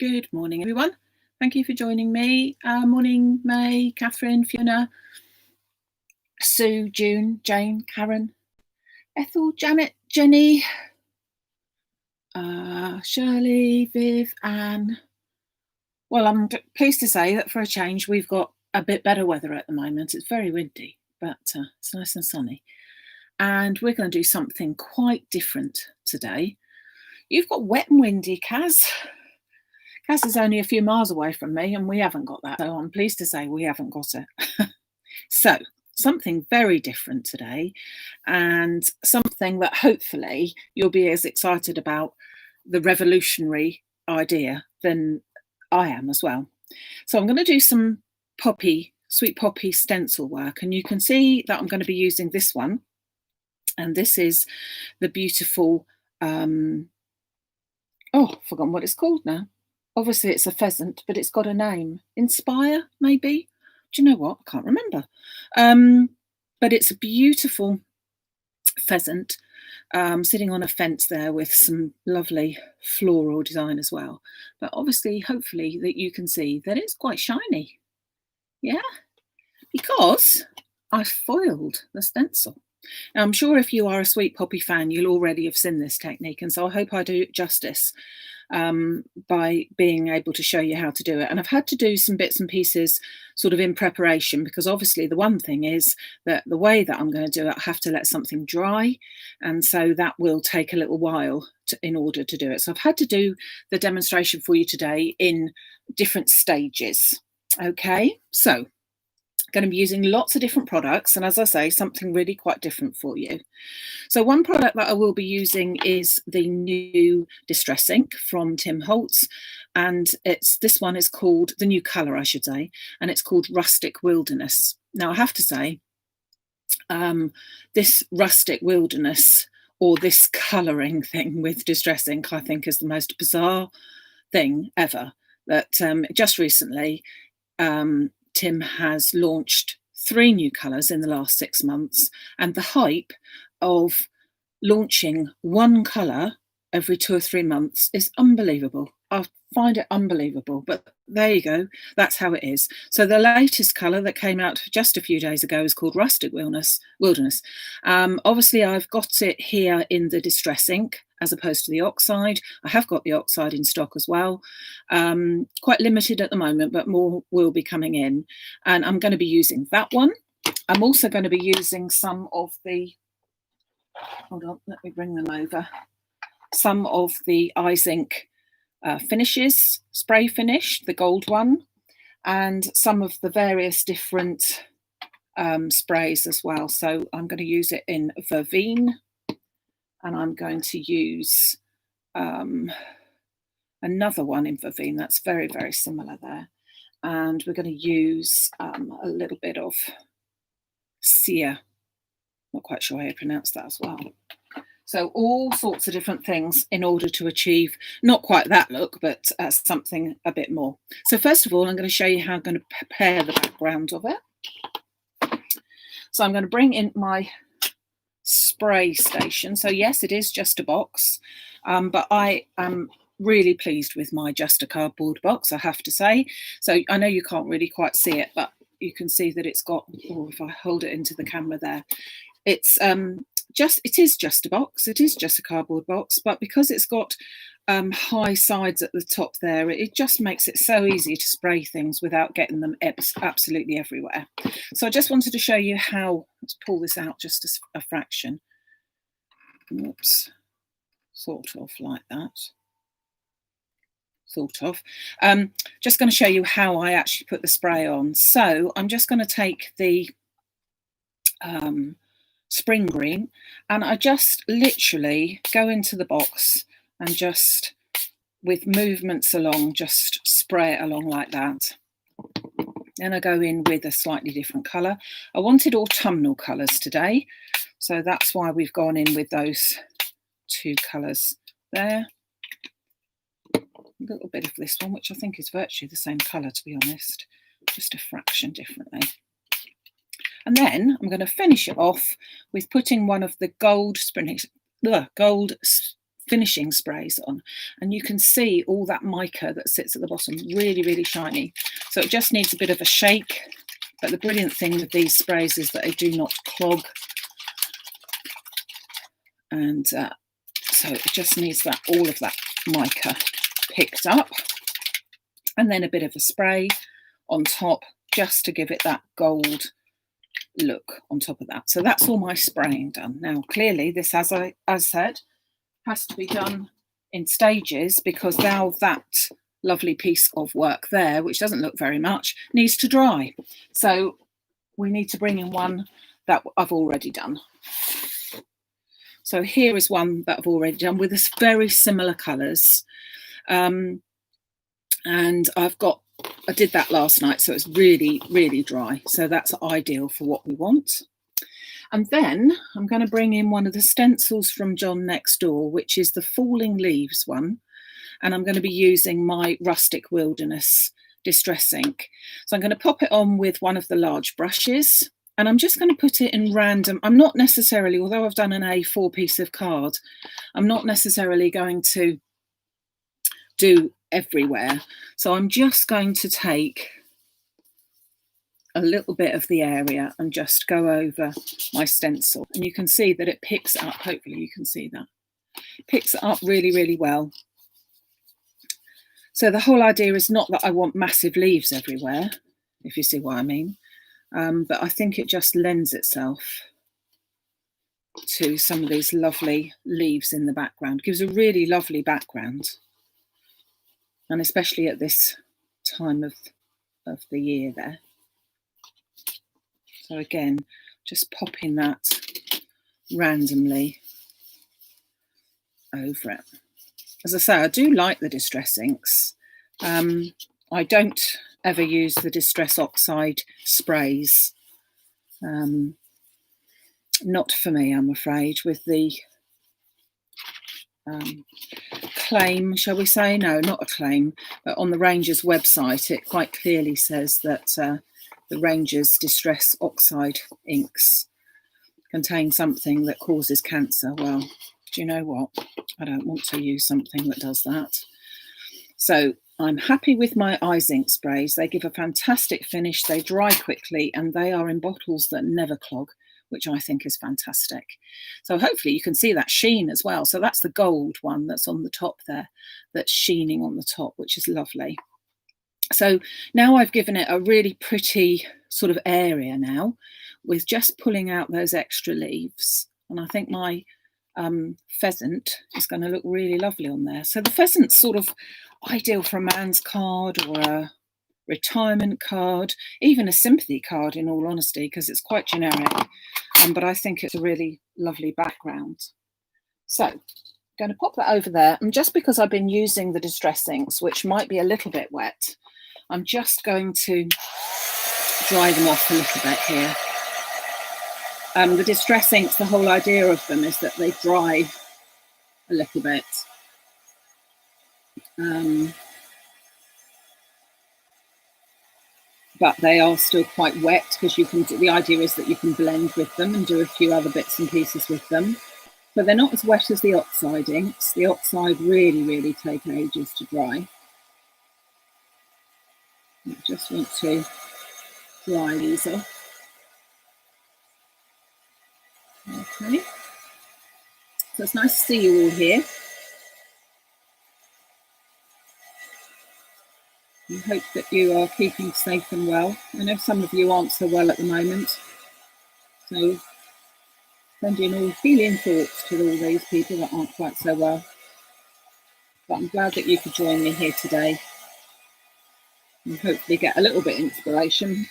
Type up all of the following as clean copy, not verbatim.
Good morning, everyone. Thank you for joining me. Morning, May, Catherine, Fiona, Sue, June, Jane, Karen, Ethel, Janet, Jenny, Shirley, Viv, Anne. Well, I'm pleased to say that for a change, we've got a bit better weather at the moment. It's very windy, but it's nice and sunny. And we're going to do something quite different today. You've got wet and windy, Kaz. Kaz is only a few miles away from me, and we haven't got that. So I'm pleased to say we haven't got it. So something very different today, and something that hopefully you'll be as excited about the revolutionary idea than I am as well. So I'm going to do some sweet poppy stencil work, and you can see that I'm going to be using this one, and this is the beautiful I've forgotten what it's called now. Obviously it's a pheasant, but it's got a name. Inspire, maybe? Do you know what? I can't remember. But it's a beautiful pheasant sitting on a fence there with some lovely floral design as well. But obviously, hopefully that you can see that it's quite shiny. Yeah, because I foiled the stencil. Now, I'm sure if you are a Sweet Poppy fan, you'll already have seen this technique, and so I hope I do it justice by being able to show you how to do it. And I've had to do some bits and pieces sort of in preparation, because obviously the one thing is that the way that I'm going to do it, I have to let something dry, and so that will take a little while in order to do it. So I've had to do the demonstration for you today in different stages. Okay, so going to be using lots of different products, and as I say, something really quite different for you. So one product that I will be using is the new Distress Ink from Tim Holtz, and this one is called, the new colour I should say, and it's called Rustic Wilderness. Now I have to say, this Rustic Wilderness, or this colouring thing with Distress Ink, I think is the most bizarre thing ever. That just recently Tim has launched 3 new colours in the last 6 months, and the hype of launching one colour every 2 or 3 months is unbelievable. I find it unbelievable, but there you go, that's how it is. So the latest colour that came out just a few days ago is called Rustic Wilderness. Obviously I've got it here in the Distress Ink as opposed to the oxide. I have got the oxide in stock as well. Quite limited at the moment, but more will be coming in. And I'm going to be using that one. I'm also going to be using some of the, hold on, let me bring them over. Some of the Izink finishes, spray finish, the gold one, and some of the various different sprays as well. So I'm going to use it in Verveine, and I'm going to use another one in Verveine that's very, very similar there. And we're going to use a little bit of Cire. Not quite sure how you pronounce that as well. So all sorts of different things in order to achieve not quite that look, but something a bit more. So first of all, I'm going to show you how I'm going to prepare the background of it. So I'm going to bring in my spray station. So yes, it is just a box, but I am really pleased with my just a cardboard box, I have to say. So I know you can't really quite see it, but you can see that it's got, if I hold it into the camera there, it is just a box. It is just a cardboard box, but because it's got high sides at the top there, it just makes it so easy to spray things without getting them absolutely everywhere. So I just wanted to show you how, let's pull this out just a fraction. Oops, sort of like that. Sort of. Just going to show you how I actually put the spray on. So I'm just going to take the spring green, and I just literally go into the box and just with movements along, just spray it along like that. Then I go in with a slightly different colour. I wanted autumnal colours today, so that's why we've gone in with those 2 colours there. A little bit of this one, which I think is virtually the same colour, to be honest, just a fraction differently. And then I'm going to finish it off with putting one of the gold finishing sprays on, and you can see all that mica that sits at the bottom, really, really shiny. So it just needs a bit of a shake. But the brilliant thing with these sprays is that they do not clog. And so it just needs that, all of that mica picked up. And then a bit of a spray on top, just to give it that gold look on top of that. So that's all my spraying done. Now, clearly this, as I said, has to be done in stages, because now that lovely piece of work there, which doesn't look very much, needs to dry. So we need to bring in one that I've already done. So here is one that I've already done with this very similar colours. And I did that last night, so it's really, really dry. So that's ideal for what we want. And then I'm going to bring in one of the stencils from John next door, which is the Falling Leaves one. And I'm going to be using my Rustic Wilderness Distress Ink. So I'm going to pop it on with one of the large brushes, and I'm just going to put it in random. I'm not necessarily, although I've done an A4 piece of card, I'm not necessarily going to do everywhere. So I'm just going to take a little bit of the area and just go over my stencil. And you can see that it picks up, hopefully you can see that. It picks it up really, really well. So the whole idea is not that I want massive leaves everywhere, if you see what I mean, but I think it just lends itself to some of these lovely leaves in the background. It gives a really lovely background, and especially at this time of the year there. So again, just popping that randomly over it. As I say, I do like the Distress Inks. I don't ever use the Distress Oxide sprays. Not for me, I'm afraid, with the claim, shall we say? No, not a claim, but on the Rangers website, it quite clearly says that the Rangers Distress Oxide inks contain something that causes cancer. Well, do you know what? I don't want to use something that does that. So I'm happy with my Izink sprays. They give a fantastic finish. They dry quickly, and they are in bottles that never clog, which I think is fantastic. So hopefully you can see that sheen as well. So that's the gold one that's on the top there, that's sheening on the top, which is lovely. So now I've given it a really pretty sort of area now, with just pulling out those extra leaves. And I think my pheasant is going to look really lovely on there. So the pheasant's sort of ideal for a man's card or a retirement card, even a sympathy card, in all honesty, because it's quite generic. But I think it's a really lovely background. So I'm going to pop that over there. And just because I've been using the Distress Inks, which might be a little bit wet, I'm just going to dry them off a little bit here. The Distress Inks, the whole idea of them is that they dry a little bit. But they are still quite wet, because you can. The idea is that you can blend with them and do a few other bits and pieces with them. So they're not as wet as the Oxide inks. The Oxide really, really take ages to dry. I just want to dry these off. Okay. So it's nice to see you all here. I hope that you are keeping safe and well. I know some of you aren't so well at the moment. So sending all healing thoughts to all those people that aren't quite so well. But I'm glad that you could join me here today and hopefully get a little bit of inspiration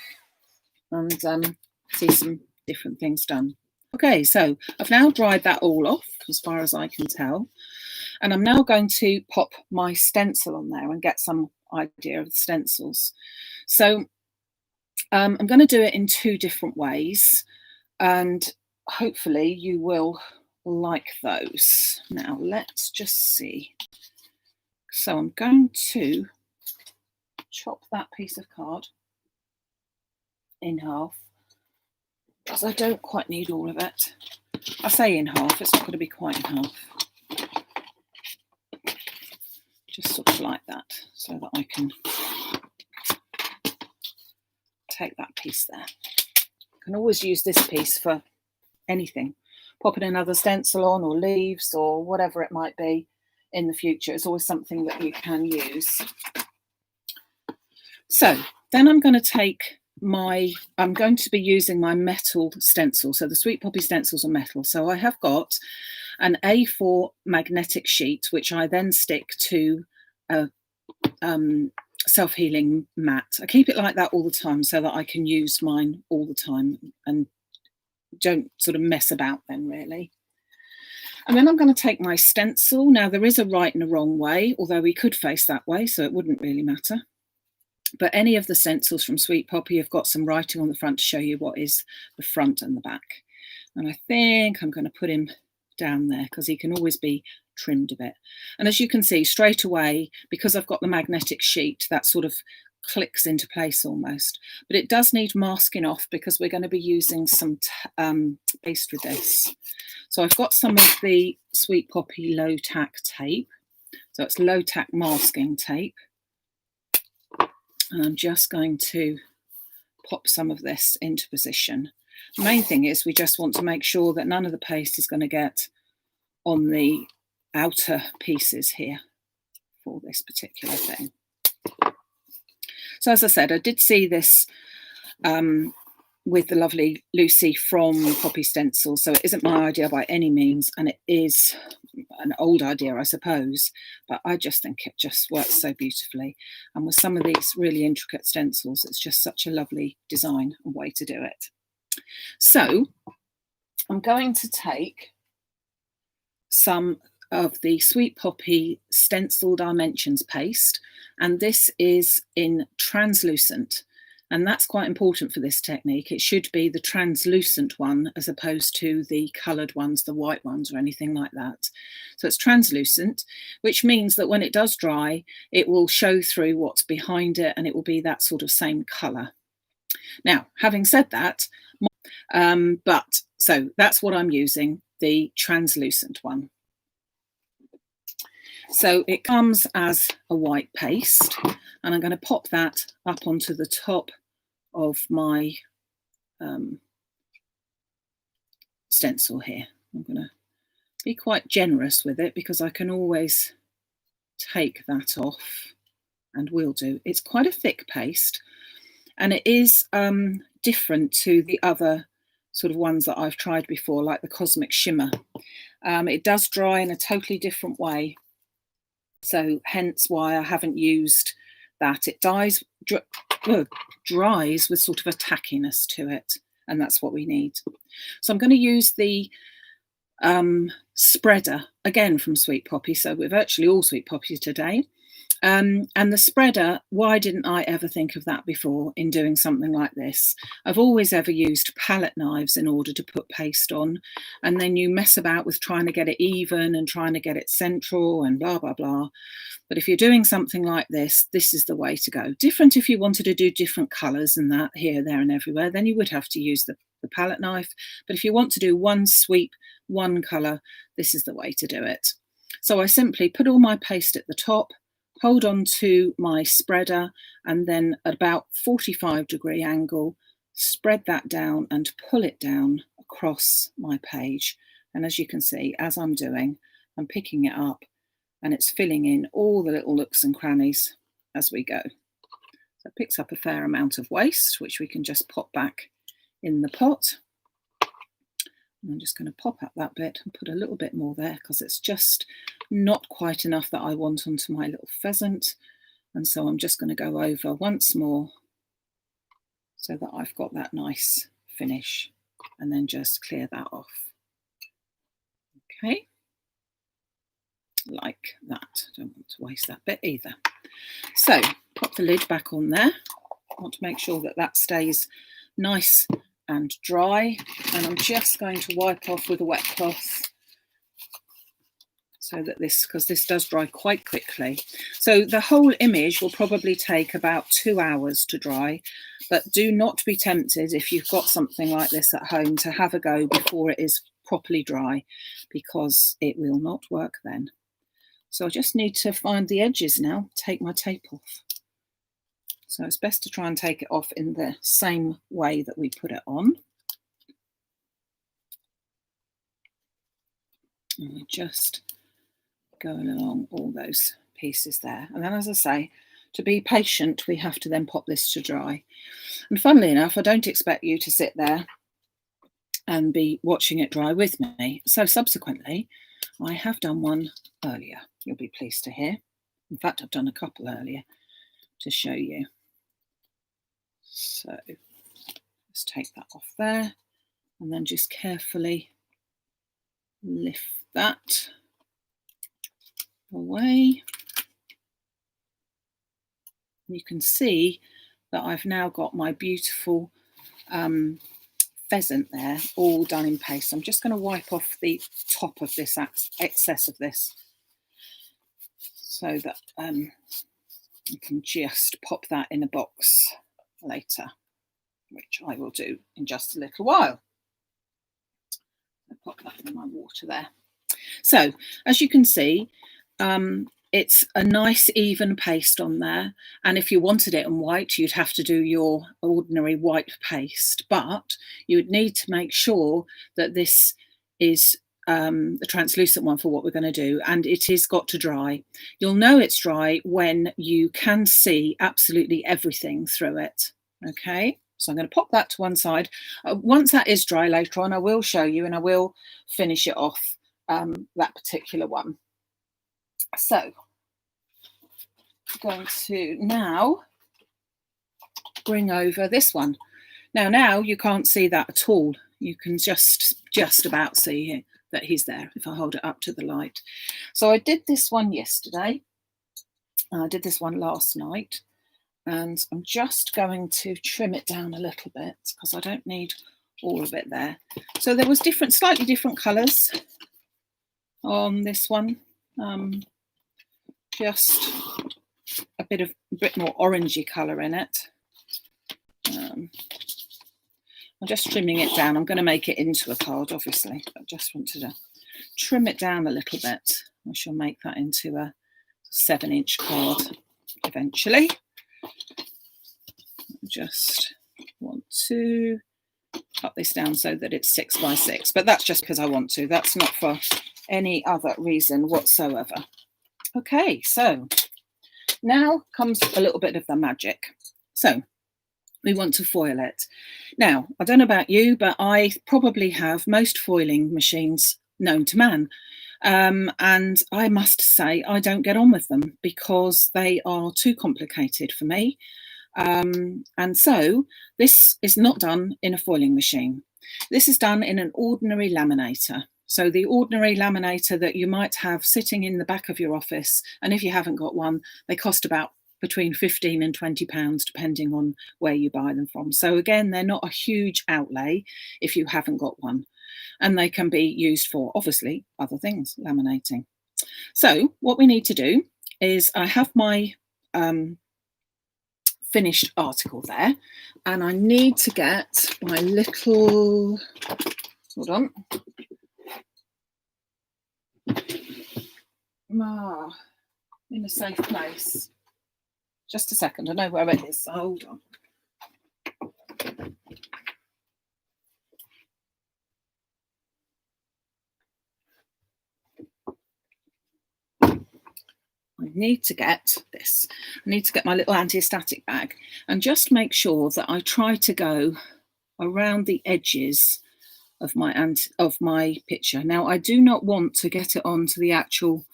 and see some different things done. Okay, so I've now dried that all off as far as I can tell. And I'm now going to pop my stencil on there and get some idea of the stencils. So I'm going to do it in two different ways, and hopefully you will like those. Now let's just see. So I'm going to chop that piece of card in half, because I don't quite need all of it. I say in half, it's not going to be quite in half. just sort of like that, so that I can take that piece there. I can always use this piece for anything, popping another stencil on, or leaves, or whatever it might be in the future. It's always something that you can use. So then I'm going to be using my metal stencil. So the Sweet Poppy stencils are metal. So I have got an A4 magnetic sheet, which I then stick to a self-healing mat. I keep it like that all the time so that I can use mine all the time and don't sort of mess about then, really. And then I'm going to take my stencil. Now, there is a right and a wrong way, although we could face that way, so it wouldn't really matter. But any of the stencils from Sweet Poppy have got some writing on the front to show you what is the front and the back. And I think I'm going to put him down there because he can always be trimmed a bit. And as you can see straight away, because I've got the magnetic sheet, that sort of clicks into place almost. But it does need masking off because we're going to be using some paste with this. So I've got some of the Sweet Poppy low tack tape. So it's low tack masking tape. And I'm just going to pop some of this into position. The main thing is we just want to make sure that none of the paste is going to get on the outer pieces here for this particular thing. So as I said, I did see this with the lovely Lucy from Poppy Stencil. So it isn't my idea by any means, and it is an old idea, I suppose, but I just think it just works so beautifully. And with some of these really intricate stencils, it's just such a lovely design and way to do it. So I'm going to take some of the Sweet Poppy Stencil Dimensions paste, and this is in translucent. And that's quite important for this technique. It should be the translucent one as opposed to the coloured ones, the white ones or anything like that. So it's translucent, which means that when it does dry, it will show through what's behind it and it will be that sort of same colour. Now, having said that, so that's what I'm using, the translucent one. So it comes as a white paste, and I'm going to pop that up onto the top of my stencil here. I'm going to be quite generous with it because I can always take that off, and will do. It's quite a thick paste, and it is different to the other sort of ones that I've tried before, like the Cosmic Shimmer. It does dry in a totally different way. So hence why I haven't used that. It dries with sort of a tackiness to it, and that's what we need. So I'm going to use the spreader again from Sweet Poppy. So we're virtually all Sweet Poppy today. And the spreader, why didn't I ever think of that before in doing something like this? I've always ever used palette knives in order to put paste on, and then you mess about with trying to get it even and trying to get it central and blah, blah, blah. But if you're doing something like this, this is the way to go. Different if you wanted to do different colours and that here, there and everywhere, then you would have to use the palette knife. But if you want to do one sweep, one colour, this is the way to do it. So I simply put all my paste at the top, hold on to my spreader, and then at about 45-degree angle, spread that down and pull it down across my page. And as you can see, as I'm doing, I'm picking it up and it's filling in all the little nooks and crannies as we go. So it picks up a fair amount of waste, which we can just pop back in the pot. I'm just going to pop up that bit and put a little bit more there because it's just not quite enough that I want onto my little pheasant. And so I'm just going to go over once more so that I've got that nice finish, and then just clear that off. Okay, like that. Don't want to waste that bit either. So pop the lid back on there. I want to make sure that that stays nice and dry, and I'm just going to wipe off with a wet cloth so that because this does dry quite quickly. So the whole image will probably take about 2 hours to dry, but do not be tempted if you've got something like this at home to have a go before it is properly dry, because it will not work then. So I just need to find the edges now, take my tape off. So it's best to try and take it off in the same way that we put it on. And we're just going along all those pieces there. And then, as I say, to be patient, we have to then pop this to dry. And funnily enough, I don't expect you to sit there and be watching it dry with me. So subsequently, I have done one earlier, you'll be pleased to hear. In fact, I've done a couple earlier to show you. So let's take that off there and then just carefully lift that away. You can see that I've now got my beautiful pheasant there, all done in paste. I'm just going to wipe off the top of this excess of this so that you can just pop that in a box later, which I will do in just a little while. I'll pop that in my water there. So as you can see, it's a nice even paste on there, and if you wanted it in white, you'd have to do your ordinary white paste, but you would need to make sure that this is the translucent one for what we're going to do, and it is got to dry. You'll know it's dry when you can see absolutely everything through it. Okay, so I'm going to pop that to one side. Once that is dry later on, I will show you and I will finish it off, that particular one. So I'm going to now bring over this one. Now you can't see that at all. You can just about see that he's there if I hold it up to the light. So I did this one yesterday. I did this one last night, and I'm just going to trim it down a little bit because I don't need all of it there. So there was slightly different colours on this one. Just a bit more orangey colour in it. I'm just trimming it down. I'm going to make it into a card, obviously. I just wanted to trim it down a little bit. I shall make that into a 7-inch card eventually. I just want to cut this down so that it's 6 by 6, but that's just because I want to. That's not for any other reason whatsoever. Okay, so now comes a little bit of the magic. So we want to foil it. Now, I don't know about you, but I probably have most foiling machines known to man. And I must say I don't get on with them because they are too complicated for me. And so this is not done in a foiling machine. This is done in an ordinary laminator. So the ordinary laminator that you might have sitting in the back of your office, and if you haven't got one, they cost about between £15 and £20, depending on where you buy them from. So again, they're not a huge outlay if you haven't got one, and they can be used for, obviously, other things, laminating. So what we need to do is I have my finished article there, and I need to get my little, hold on, in a safe place. Just a second, I know where it is, so hold on. I need to get this. I need to get my little anti-static bag and just make sure that I try to go around the edges of my picture. Now, I do not want to get it onto the actual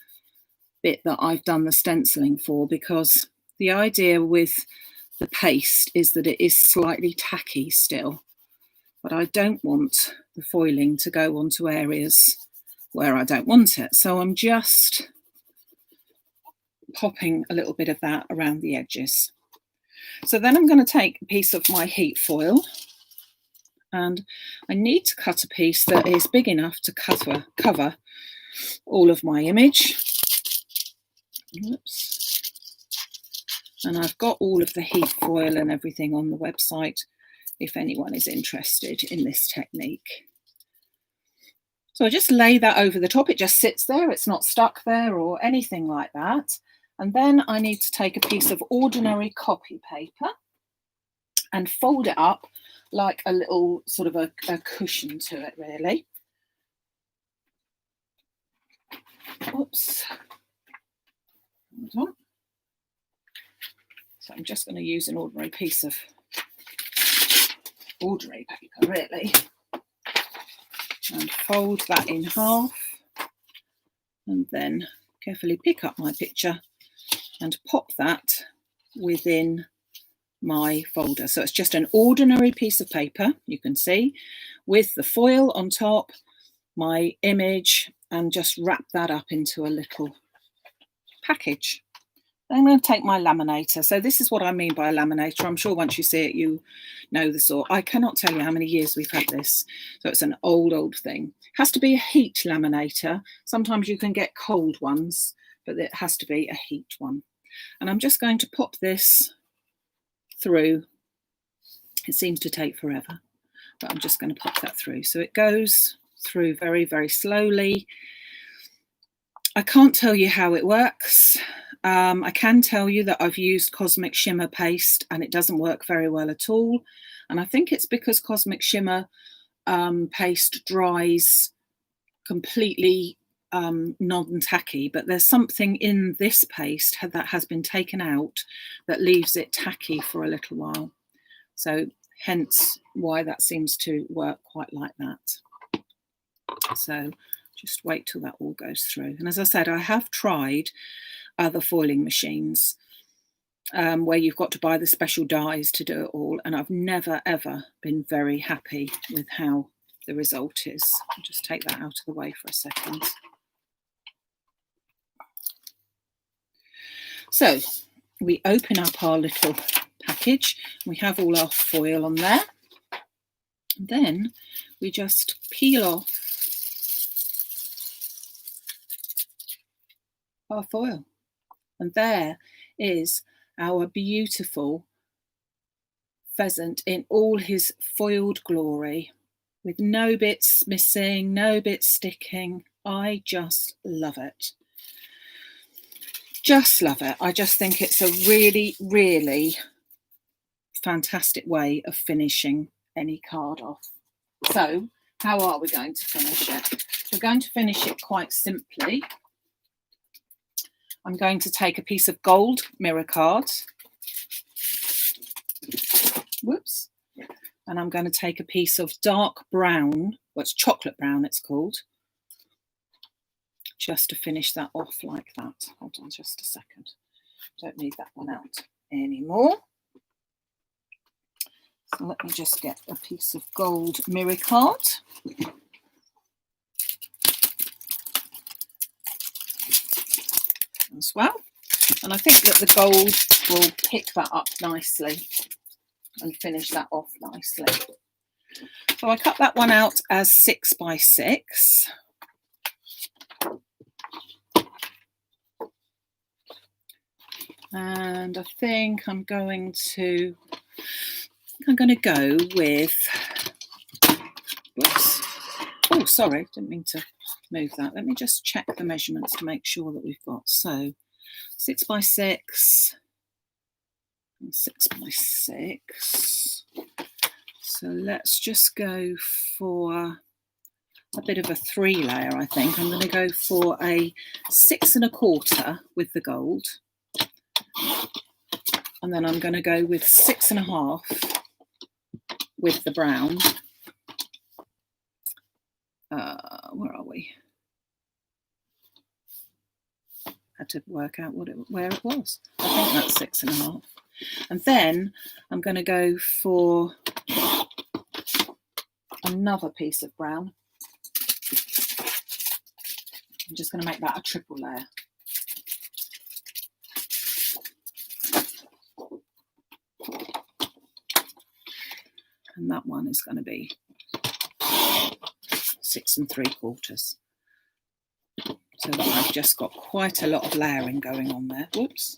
bit that I've done the stenciling for, because the idea with the paste is that it is slightly tacky still, but I don't want the foiling to go onto areas where I don't want it. So I'm just popping a little bit of that around the edges. So then I'm going to take a piece of my heat foil, and I need to cut a piece that is big enough to cover all of my image. Oops. And I've got all of the heat foil and everything on the website if anyone is interested in this technique. So I just lay that over the top. It just sits there. It's not stuck there or anything like that. And then I need to take a piece of ordinary copy paper and fold it up like a little sort of a cushion to it, really. Oops. Hold on. So I'm just going to use an ordinary piece of ordinary paper, really, and fold that in half, and then carefully pick up my picture and pop that within my folder. So it's just an ordinary piece of paper, you can see, with the foil on top, my image, and just wrap that up into a little package. I'm going to take my laminator. So this is what I mean by a laminator. I'm sure once you see it, you know the sort. I cannot tell you how many years we've had this. So it's an old thing. It has to be a heat laminator. Sometimes you can get cold ones, but it has to be a heat one. And I'm just going to pop this through. It seems to take forever, but I'm just going to pop that through. So it goes through very, very slowly. I can't tell you how it works. I can tell you that I've used Cosmic Shimmer paste and it doesn't work very well at all. And I think it's because Cosmic Shimmer paste dries completely non-tacky, but there's something in this paste that has been taken out that leaves it tacky for a little while. So hence why that seems to work quite like that. So just wait till that all goes through. And as I said, I have tried other foiling machines where you've got to buy the special dies to do it all, and I've never ever been very happy with how the result is. I'll just take that out of the way for a second. So we open up our little package. We have all our foil on there. And then we just peel off our foil. And there is our beautiful pheasant in all his foiled glory, with no bits missing, no bits sticking. I just love it. Just love it. I just think it's a really, really fantastic way of finishing any card off. So how are we going to finish it? We're going to finish it quite simply. I'm going to take a piece of gold mirror card. Whoops. And I'm going to take a piece of dark brown, well, it's chocolate brown it's called, just to finish that off like that. Hold on just a second. Don't need that one out anymore. So let me just get a piece of gold mirror card. As well, and I think that the gold will pick that up nicely and finish that off nicely. So I cut that one out as 6 by 6. And I think I'm going to go with, whoops, oh sorry, didn't mean to move that. Let me just check the measurements to make sure that we've got, so 6 by 6 and 6 by 6. So let's just go for a bit of a 3 layer. I think I'm going to go for a 6 1/4 with the gold, and then I'm going to go with 6 1/2 with the brown. Where are we? Had to work out where it was. I think that's 6 1/2. And then I'm going to go for another piece of brown. I'm just going to make that a triple layer. And that one is going to be 6 3/4. So that I've just got quite a lot of layering going on there. Whoops.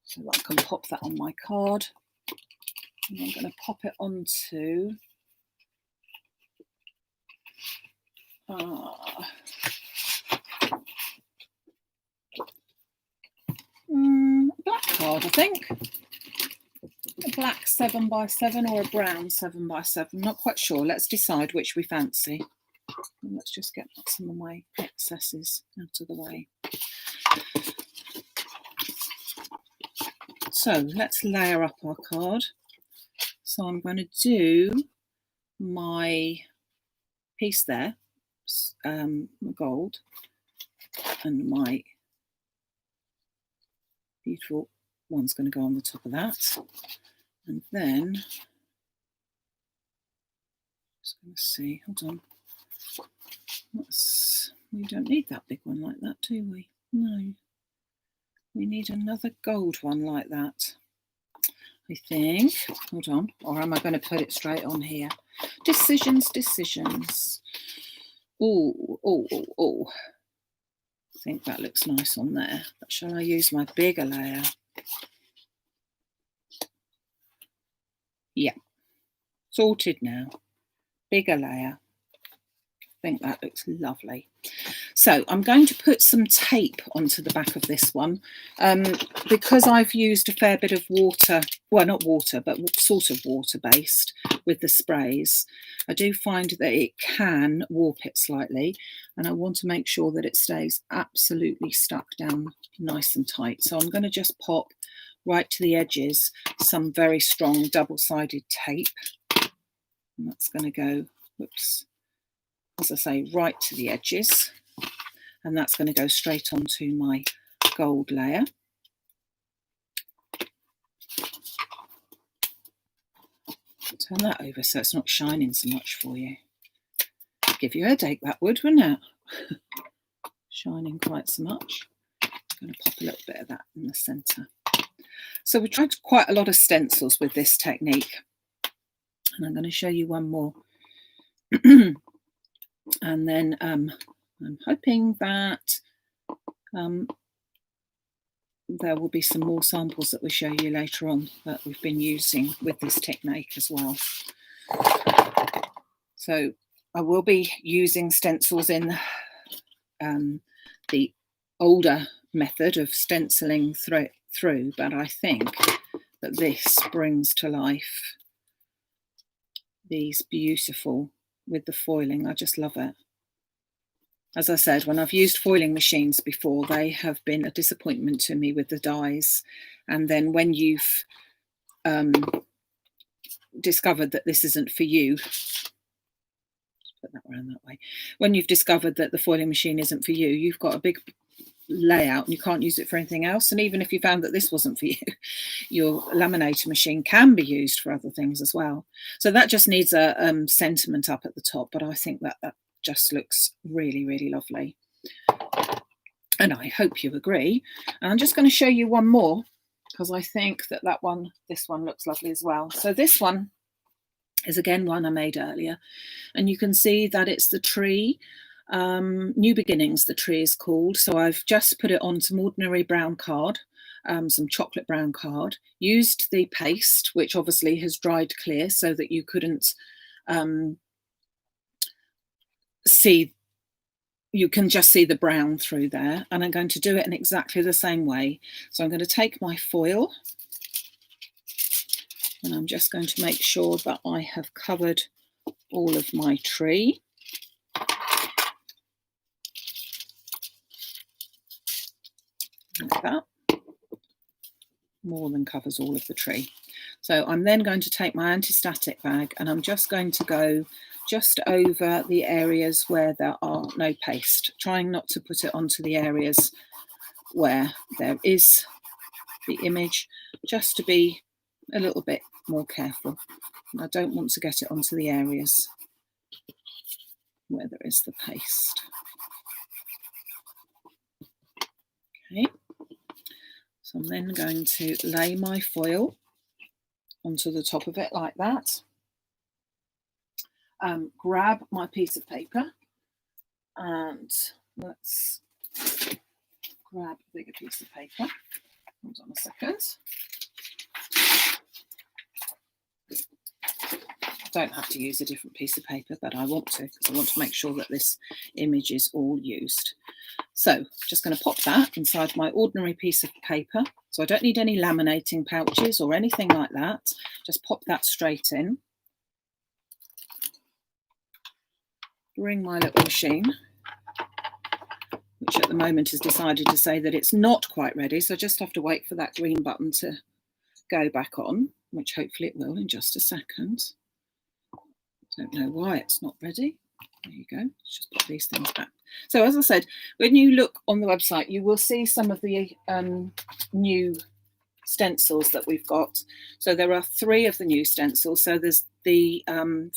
So that I can pop that on my card. And I'm going to pop it onto black card, I think. A black 7x7 or a brown 7x7. Not quite sure. Let's decide which we fancy. And let's just get some of my excesses out of the way. So let's layer up our card. So I'm going to do my piece there, gold, and my beautiful one's going to go on the top of that. And then, just going to see, hold on. We don't need that big one like that, do we? No. We need another gold one like that, I think. Hold on. Or am I going to put it straight on here? Decisions. Oh. I think that looks nice on there. But shall I use my bigger layer? Yeah. Sorted now. Bigger layer. I think that looks lovely. So I'm going to put some tape onto the back of this one because I've used a fair bit of water, well, not water, but sort of water-based with the sprays. I do find that it can warp it slightly, and I want to make sure that it stays absolutely stuck down nice and tight. So I'm going to just pop right to the edges some very strong double-sided tape, and that's going to go, whoops, as I say, right to the edges, and that's going to go straight onto my gold layer. Turn that over so it's not shining so much for you. Give you a headache, that would, wouldn't it? Shining quite so much. I'm going to pop a little bit of that in the centre. So we tried quite a lot of stencils with this technique, and I'm going to show you one more. And then I'm hoping that there will be some more samples that we'll show you later on that we've been using with this technique as well. So I will be using stencils in the older method of stenciling through, but I think that this brings to life these beautiful with the foiling. I just love it. As I said, when I've used foiling machines before, they have been a disappointment to me with the dies. And then when you've discovered that this isn't for you, put that around that way. When you've discovered that the foiling machine isn't for you, you've got a big layout and you can't use it for anything else. And even if you found that this wasn't for you, your laminator machine can be used for other things as well. So that just needs a sentiment up at the top, but I think that just looks really, really lovely. And I hope you agree. And I'm just going to show you one more because I think that this one looks lovely as well. So this one is again one I made earlier, and you can see that it's the tree. New Beginnings, the tree is called. So I've just put it on some ordinary brown card, some chocolate brown card, used the paste, which obviously has dried clear so that you couldn't see, you can just see the brown through there. And I'm going to do it in exactly the same way. So I'm going to take my foil and I'm just going to make sure that I have covered all of my tree. Like that. More than covers all of the tree. So I'm then going to take my anti-static bag and I'm just going to go just over the areas where there are no paste, trying not to put it onto the areas where there is the image, just to be a little bit more careful. And I don't want to get it onto the areas where there is the paste. Okay, so I'm then going to lay my foil onto the top of it like that. Grab my piece of paper and let's grab a bigger piece of paper. Hold on a second. don't have to use a different piece of paper, but I want to, because I want to make sure that this image is all used. So just going to pop that inside my ordinary piece of paper. So I don't need any laminating pouches or anything like that. Just pop that straight in. Bring my little machine, which at the moment has decided to say that it's not quite ready. So I just have to wait for that green button to go back on, which hopefully it will in just a second. Don't know why it's not ready. There you go. Let's just put these things back. So as I said, when you look on the website, you will see some of the new stencils that we've got. So there are 3 of the new stencils. So there's the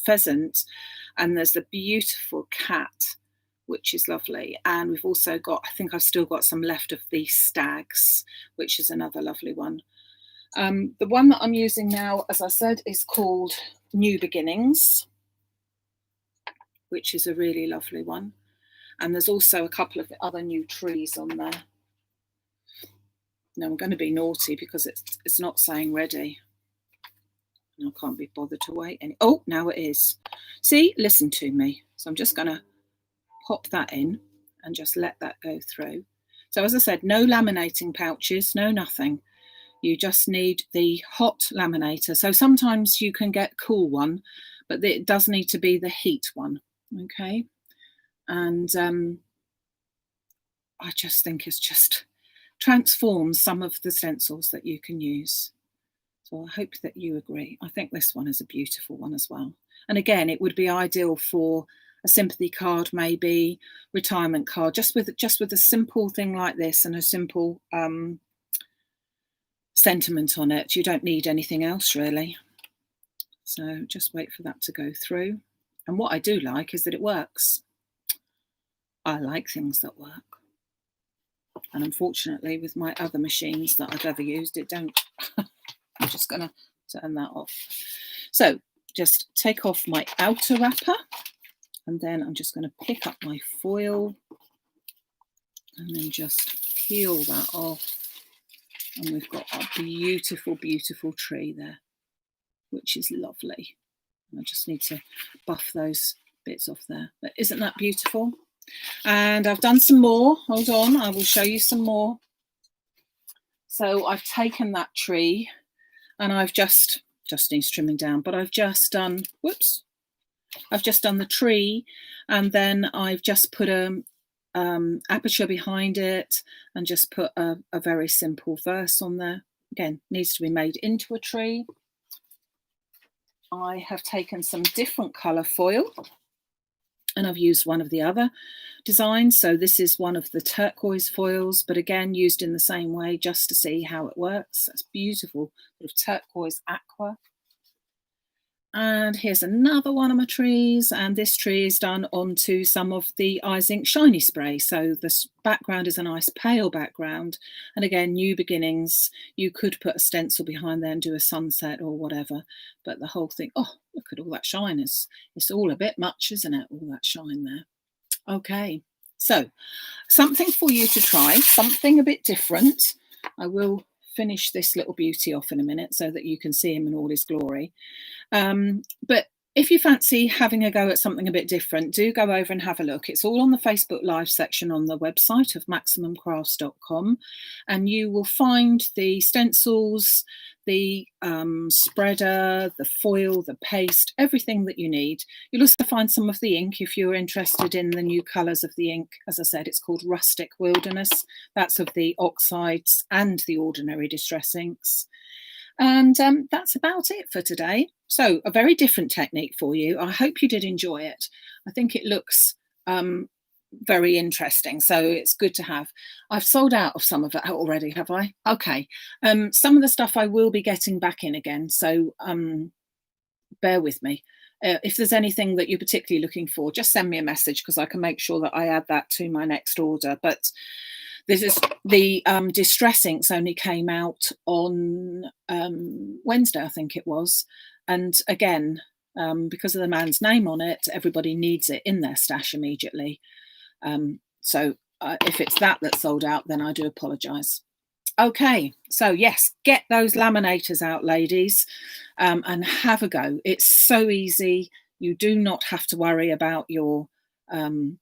pheasant, and there's the beautiful cat, which is lovely. And we've also got, I think I've still got some left of the stags, which is another lovely one. The one that I'm using now, as I said, is called New Beginnings, which is a really lovely one. And there's also a couple of other new trees on there. Now I'm going to be naughty because it's not saying ready. And I can't be bothered to wait any. Oh, now it is. See, listen to me. So I'm just going to pop that in and just let that go through. So as I said, no laminating pouches, no nothing. You just need the hot laminator. So sometimes you can get a cool one, but it does need to be the heat one. Okay. And I just think it's just transforms some of the stencils that you can use. So I hope that you agree. I think this one is a beautiful one as well. And again, it would be ideal for a sympathy card, maybe retirement card, just with a simple thing like this and a simple sentiment on it. You don't need anything else really. So just wait for that to go through. And what I do like is that it works. I like things that work. And unfortunately, with my other machines that I've ever used, it don't. I'm just going to turn that off. So just take off my outer wrapper, and then I'm just going to pick up my foil and then just peel that off. And we've got a beautiful, beautiful tree there, which is lovely. And I just need to buff those bits off there. But isn't that beautiful? And I've done some more. Hold on, I will show you some more. So I've taken that tree and I've just needs trimming down, but I've just done, whoops, I've just done the tree, and then I've just put a aperture behind it and just put a very simple verse on there. Again, needs to be made into a tree. I have taken some different colour foil and I've used one of the other designs. So this is one of the turquoise foils, but again, used in the same way just to see how it works. That's beautiful, sort of turquoise aqua. And here's another one of my trees, and this tree is done onto some of the Izink shiny spray. So this background is a nice pale background. And again, New Beginnings, you could put a stencil behind there and do a sunset or whatever, but the whole thing, oh, look at all that shine. It's all a bit much, isn't it? All that shine there. Okay, so something for you to try, something a bit different. I will finish this little beauty off in a minute so that you can see him in all his glory. But if you fancy having a go at something a bit different, do go over and have a look. It's all on the Facebook Live section on the website of maximumcrafts.com, and you will find the stencils, the spreader, the foil, the paste, everything that you need. You'll also find some of the ink if you're interested in the new colours of the ink. As I said, it's called Rustic Wilderness. That's of the oxides and the ordinary distress inks. And that's about it for today. So a very different technique for you. I hope you did enjoy it. I think it looks very interesting, so it's good to have. I've sold out of some of it already, have I? Okay. Some of the stuff I will be getting back in again, so bear with me. If there's anything that you're particularly looking for, just send me a message because I can make sure that I add that to my next order. But this is the distress inks only came out on Wednesday, I think it was. And again, because of the man's name on it, everybody needs it in their stash immediately. So if it's that that's sold out, then I do apologise. Okay, so yes, get those laminators out, ladies, and have a go. It's so easy. You do not have to worry about your um,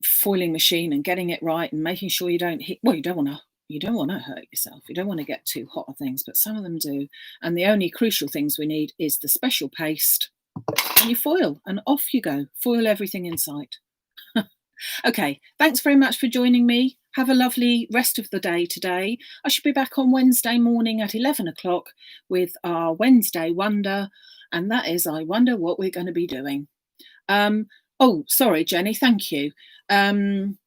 foiling machine and getting it right and making sure you don't hit. Well, you don't want to hurt yourself. You don't want to get too hot on things, but some of them do. And the only crucial things we need is the special paste and your foil, and off you go. Foil everything in sight. Okay, thanks very much for joining me. Have a lovely rest of the day today. I should be back on Wednesday morning at 11 o'clock with our Wednesday Wonder, and that is I wonder what we're going to be doing. Oh, sorry, Jenny, thank you. The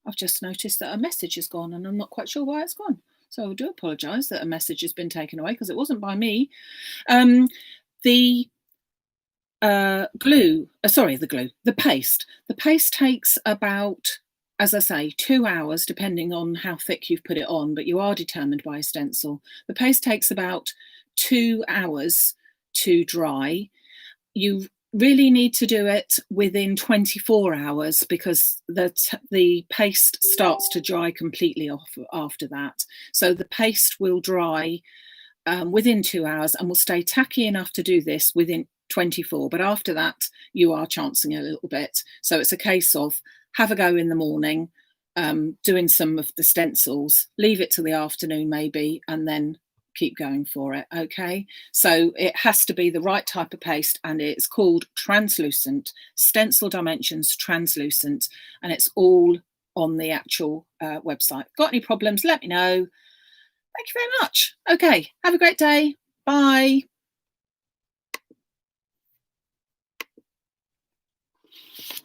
I've just noticed that a message has gone, and I'm not quite sure why it's gone. So I do apologise that a message has been taken away because it wasn't by me. The the paste. The paste takes about, as I say, 2 hours, depending on how thick you've put it on, but you are determined by a stencil. The paste takes about 2 hours to dry. You really need to do it within 24 hours because the paste starts to dry completely off after that. So the paste will dry within 2 hours and will stay tacky enough to do this within 24. But after that, you are chancing a little bit. So it's a case of have a go in the morning, doing some of the stencils, leave it till the afternoon maybe, and then keep going for it. Okay, so it has to be the right type of paste, and it's called translucent, stencil dimensions translucent, and it's all on the actual website. Got any problems, let me know. Thank you very much. Okay, have a great day. Bye.